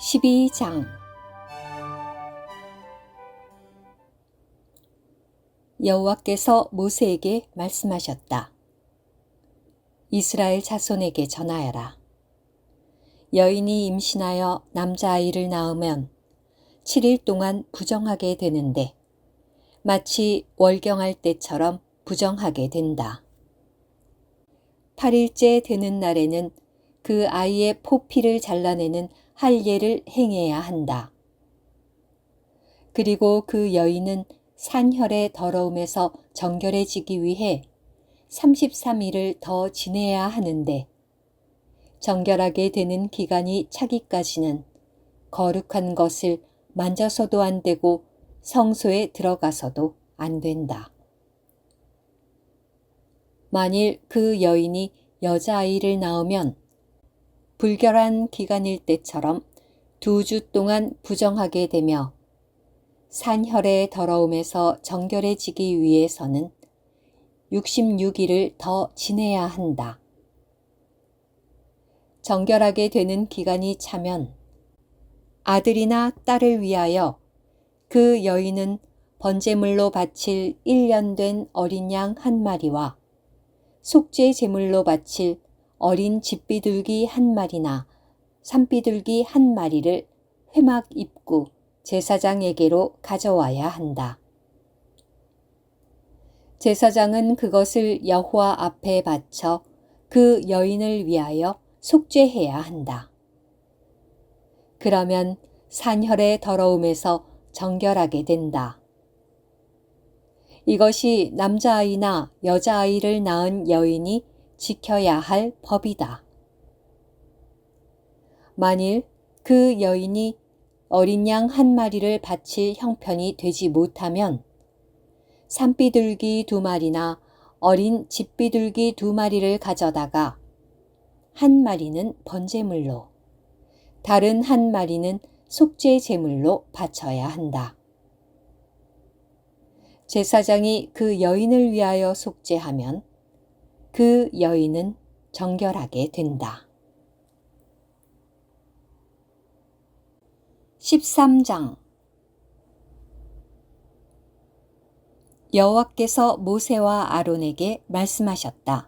12장 여호와께서 모세에게 말씀하셨다. 이스라엘 자손에게 전하여라. 여인이 임신하여 남자아이를 낳으면 7일 동안 부정하게 되는데 마치 월경할 때처럼 부정하게 된다. 8일째 되는 날에는 그 아이의 포피를 잘라내는 할례를 행해야 한다. 그리고 그 여인은 산혈의 더러움에서 정결해지기 위해 33일을 더 지내야 하는데 정결하게 되는 기간이 차기까지는 거룩한 것을 만져서도 안 되고 성소에 들어가서도 안 된다. 만일 그 여인이 여자아이를 낳으면 불결한 기간일 때처럼 2주 동안 부정하게 되며 산혈의 더러움에서 정결해지기 위해서는 66일을 더 지내야 한다. 정결하게 되는 기간이 차면 아들이나 딸을 위하여 그 여인은 번제물로 바칠 1년 된 어린 양 한 마리와 속죄 제물로 바칠 어린 집비둘기 한 마리나 산비둘기 한 마리를 회막 입구 제사장에게로 가져와야 한다. 제사장은 그것을 여호와 앞에 바쳐 그 여인을 위하여 속죄해야 한다. 그러면 산혈의 더러움에서 정결하게 된다. 이것이 남자아이나 여자아이를 낳은 여인이 지켜야 할 법이다. 만일 그 여인이 어린 양 한 마리를 바칠 형편이 되지 못하면 산비둘기 2마리나 어린 집비둘기 2마리를 가져다가 한 마리는 번제물로, 다른 한 마리는 속죄 제물로 바쳐야 한다. 제사장이 그 여인을 위하여 속죄하면 그 여인은 정결하게 된다. 13장 여호와께서 모세와 아론에게 말씀하셨다.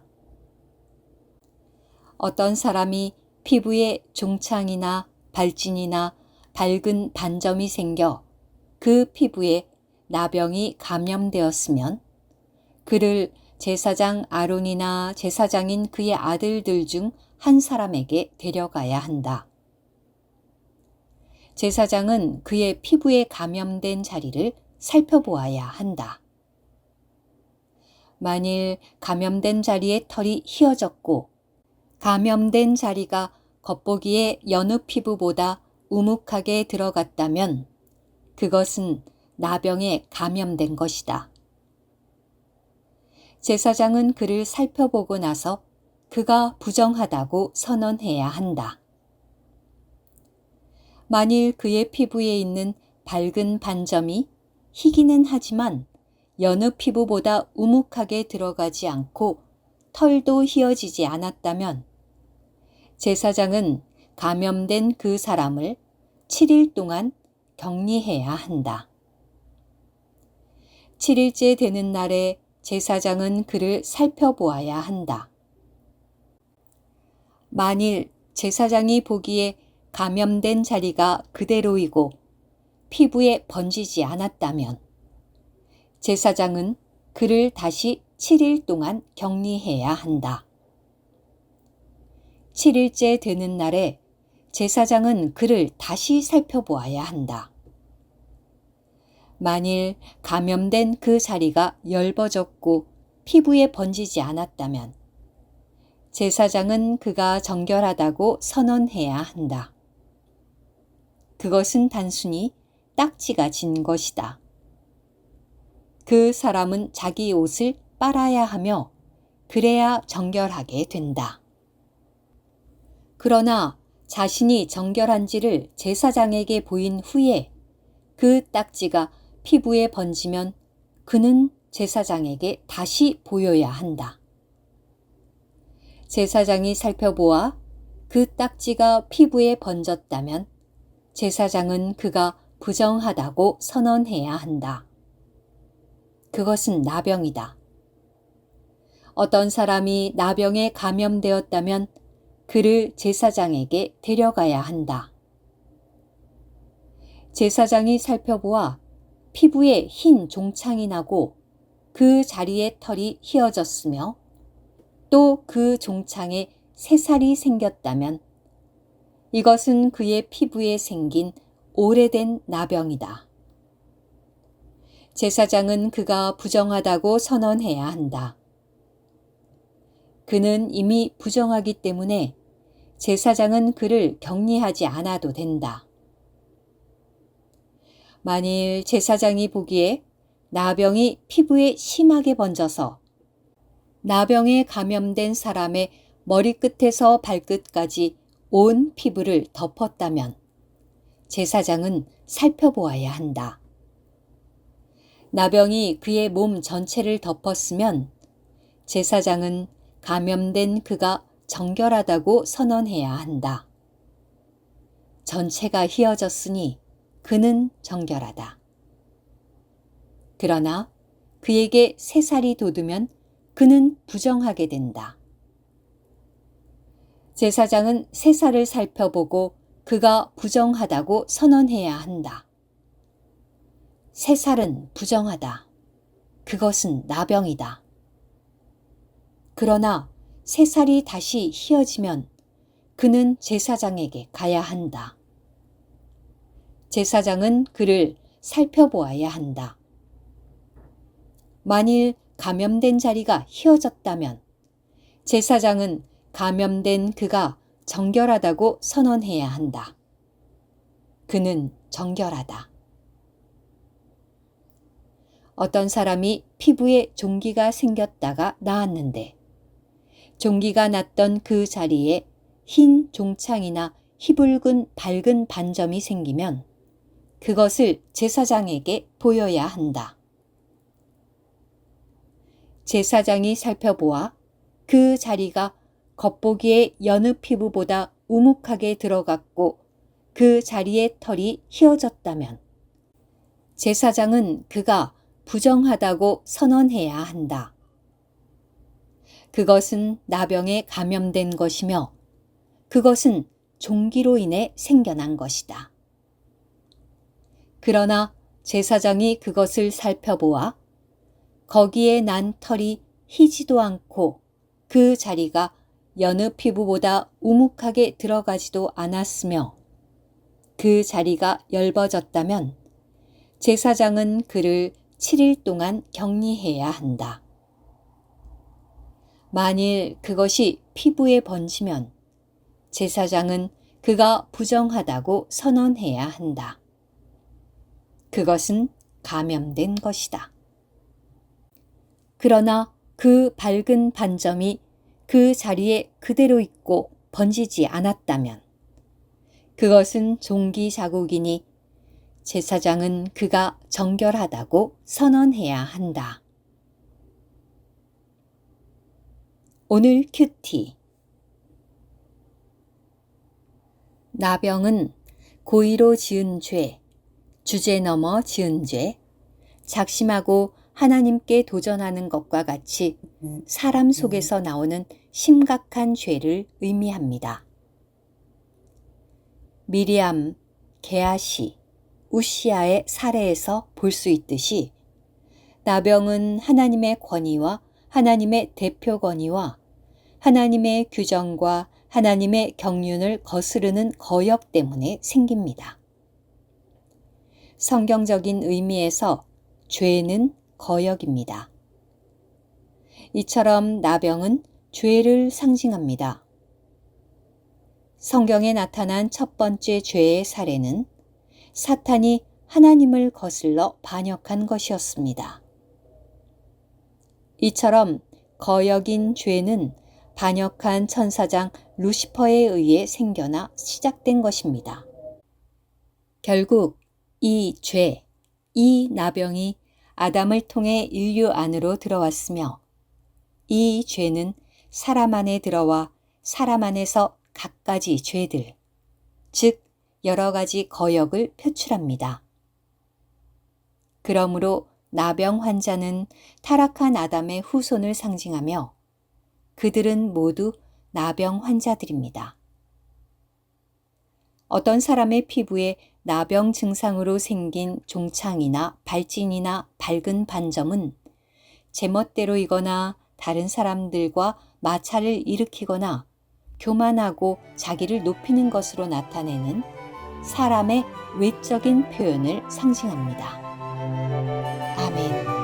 어떤 사람이 피부에 종창이나 발진이나 밝은 반점이 생겨 그 피부에 나병이 감염되었으면 그를 제사장 아론이나 제사장인 그의 아들들 중 한 사람에게 데려가야 한다. 제사장은 그의 피부에 감염된 자리를 살펴보아야 한다. 만일 감염된 자리의 털이 휘어졌고 감염된 자리가 겉보기에 여느 피부보다 우묵하게 들어갔다면 그것은 나병에 감염된 것이다. 제사장은 그를 살펴보고 나서 그가 부정하다고 선언해야 한다. 만일 그의 피부에 있는 밝은 반점이 희기는 하지만 여느 피부보다 우묵하게 들어가지 않고 털도 휘어지지 않았다면 제사장은 감염된 그 사람을 7일 동안 격리해야 한다. 7일째 되는 날에 제사장은 그를 살펴보아야 한다. 만일 제사장이 보기에 감염된 자리가 그대로이고 피부에 번지지 않았다면 제사장은 그를 다시 7일 동안 격리해야 한다. 7일째 되는 날에 제사장은 그를 다시 살펴보아야 한다. 만일 감염된 그 자리가 엷어졌고 피부에 번지지 않았다면 제사장은 그가 정결하다고 선언해야 한다. 그것은 단순히 딱지가 진 것이다. 그 사람은 자기 옷을 빨아야 하며 그래야 정결하게 된다. 그러나 자신이 정결한지를 제사장에게 보인 후에 그 딱지가 피부에 번지면 그는 제사장에게 다시 보여야 한다. 제사장이 살펴보아 그 딱지가 피부에 번졌다면 제사장은 그가 부정하다고 선언해야 한다. 그것은 나병이다. 어떤 사람이 나병에 감염되었다면 그를 제사장에게 데려가야 한다. 제사장이 살펴보아 피부에 흰 종창이 나고 그 자리에 털이 휘어졌으며 또 그 종창에 새살이 생겼다면 이것은 그의 피부에 생긴 오래된 나병이다. 제사장은 그가 부정하다고 선언해야 한다. 그는 이미 부정하기 때문에 제사장은 그를 격리하지 않아도 된다. 만일 제사장이 보기에 나병이 피부에 심하게 번져서 나병에 감염된 사람의 머리끝에서 발끝까지 온 피부를 덮었다면 제사장은 살펴보아야 한다. 나병이 그의 몸 전체를 덮었으면 제사장은 감염된 그가 정결하다고 선언해야 한다. 전체가 휘어졌으니 그는 정결하다. 그러나 그에게 새살이 돋으면 그는 부정하게 된다. 제사장은 새살을 살펴보고 그가 부정하다고 선언해야 한다. 새살은 부정하다. 그것은 나병이다. 그러나 새살이 다시 휘어지면 그는 제사장에게 가야 한다. 제사장은 그를 살펴보아야 한다. 만일 감염된 자리가 휘어졌다면 제사장은 감염된 그가 정결하다고 선언해야 한다. 그는 정결하다. 어떤 사람이 피부에 종기가 생겼다가 나았는데 종기가 났던 그 자리에 흰 종창이나 희붉은 밝은 반점이 생기면 그것을 제사장에게 보여야 한다. 제사장이 살펴보아 그 자리가 겉보기에 여느 피부보다 우묵하게 들어갔고 그 자리의 털이 휘어졌다면 제사장은 그가 부정하다고 선언해야 한다. 그것은 나병에 감염된 것이며 그것은 종기로 인해 생겨난 것이다. 그러나 제사장이 그것을 살펴보아 거기에 난 털이 희지도 않고 그 자리가 여느 피부보다 우묵하게 들어가지도 않았으며 그 자리가 엷어졌다면 제사장은 그를 7일 동안 격리해야 한다. 만일 그것이 피부에 번지면 제사장은 그가 부정하다고 선언해야 한다. 그것은 감염된 것이다. 그러나 그 밝은 반점이 그 자리에 그대로 있고 번지지 않았다면 그것은 종기 자국이니 제사장은 그가 정결하다고 선언해야 한다. 오늘 큐티. 나병은 고의로 지은 죄, 주제 넘어 지은 죄, 작심하고 하나님께 도전하는 것과 같이 사람 속에서 나오는 심각한 죄를 의미합니다. 미리암, 게하시, 우시아의 사례에서 볼 수 있듯이 나병은 하나님의 권위와 하나님의 대표 권위와 하나님의 규정과 하나님의 경륜을 거스르는 거역 때문에 생깁니다. 성경적인 의미에서 죄는 거역입니다. 이처럼 나병은 죄를 상징합니다. 성경에 나타난 첫 번째 죄의 사례는 사탄이 하나님을 거슬러 반역한 것이었습니다. 이처럼 거역인 죄는 반역한 천사장 루시퍼에 의해 생겨나 시작된 것입니다. 결국 이 죄, 이 나병이 아담을 통해 인류 안으로 들어왔으며 이 죄는 사람 안에 들어와 사람 안에서 갖가지 죄들, 즉 여러 가지 거역을 표출합니다. 그러므로 나병 환자는 타락한 아담의 후손을 상징하며 그들은 모두 나병 환자들입니다. 어떤 사람의 피부에 나병 증상으로 생긴 종창이나 발진이나 밝은 반점은 제멋대로이거나 다른 사람들과 마찰을 일으키거나 교만하고 자기를 높이는 것으로 나타내는 사람의 외적인 표현을 상징합니다. 아멘.